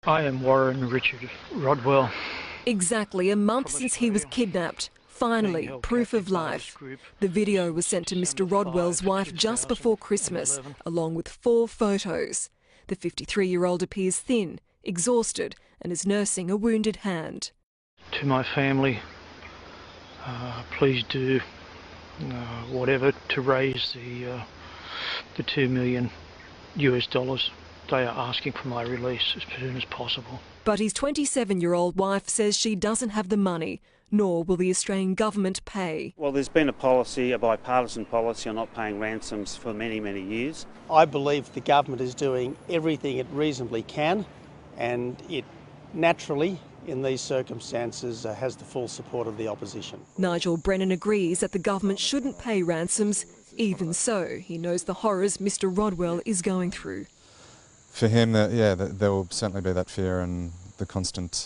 I am Warren Richard Rodwell. Exactly a month since he was kidnapped. Finally, proof of life. The video was sent to Mr. Rodwell's wife just before Christmas, along with 4 photos. The 53-year-old appears thin, exhausted, and is nursing a wounded hand. To my family, please do whatever to raise the $2 million they are asking for my release as soon as possible. But his 27-year-old wife says she doesn't have the money, nor will the Australian government pay. Well, there's been a bipartisan policy on not paying ransoms for many, many years. I believe the government is doing everything it reasonably can, and it naturally, in these circumstances, has the full support of the opposition. Nigel Brennan agrees that the government shouldn't pay ransoms. Even so, he knows the horrors Mr. Rodwell is going through. For him, there will certainly be that fear and the constant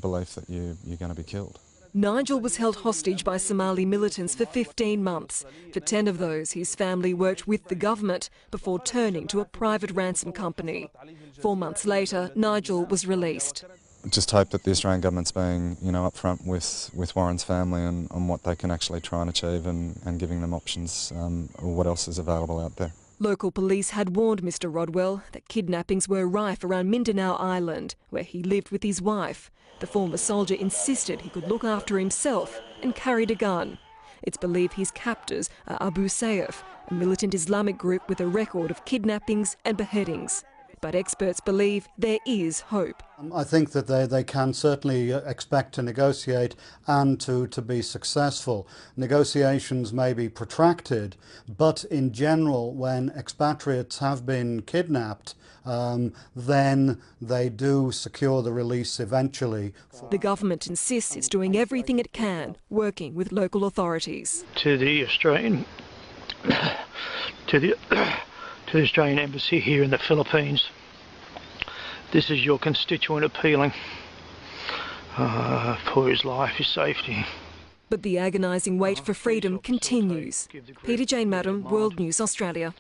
belief that you're going to be killed. Nigel was held hostage by Somali militants for 15 months. For 10 of those, his family worked with the government before turning to a private ransom company. 4 months later, Nigel was released. Just hope that the Australian government's being, upfront with Warren's family and on what they can actually try and achieve and giving them options or what else is available out there. Local police had warned Mr. Rodwell that kidnappings were rife around Mindanao Island, where he lived with his wife. The former soldier insisted he could look after himself and carried a gun. It's believed his captors are Abu Sayyaf, a militant Islamic group with a record of kidnappings and beheadings. But experts believe there is hope. I think that they can certainly expect to negotiate and to be successful. Negotiations may be protracted, but in general, when expatriates have been kidnapped, then they do secure the release eventually. The government insists it's doing everything it can, working with local authorities. To the Australian Embassy here in the Philippines, this is your constituent appealing for his life, his safety. But the agonising wait for freedom continues. Peter Jane Madam, World News Australia.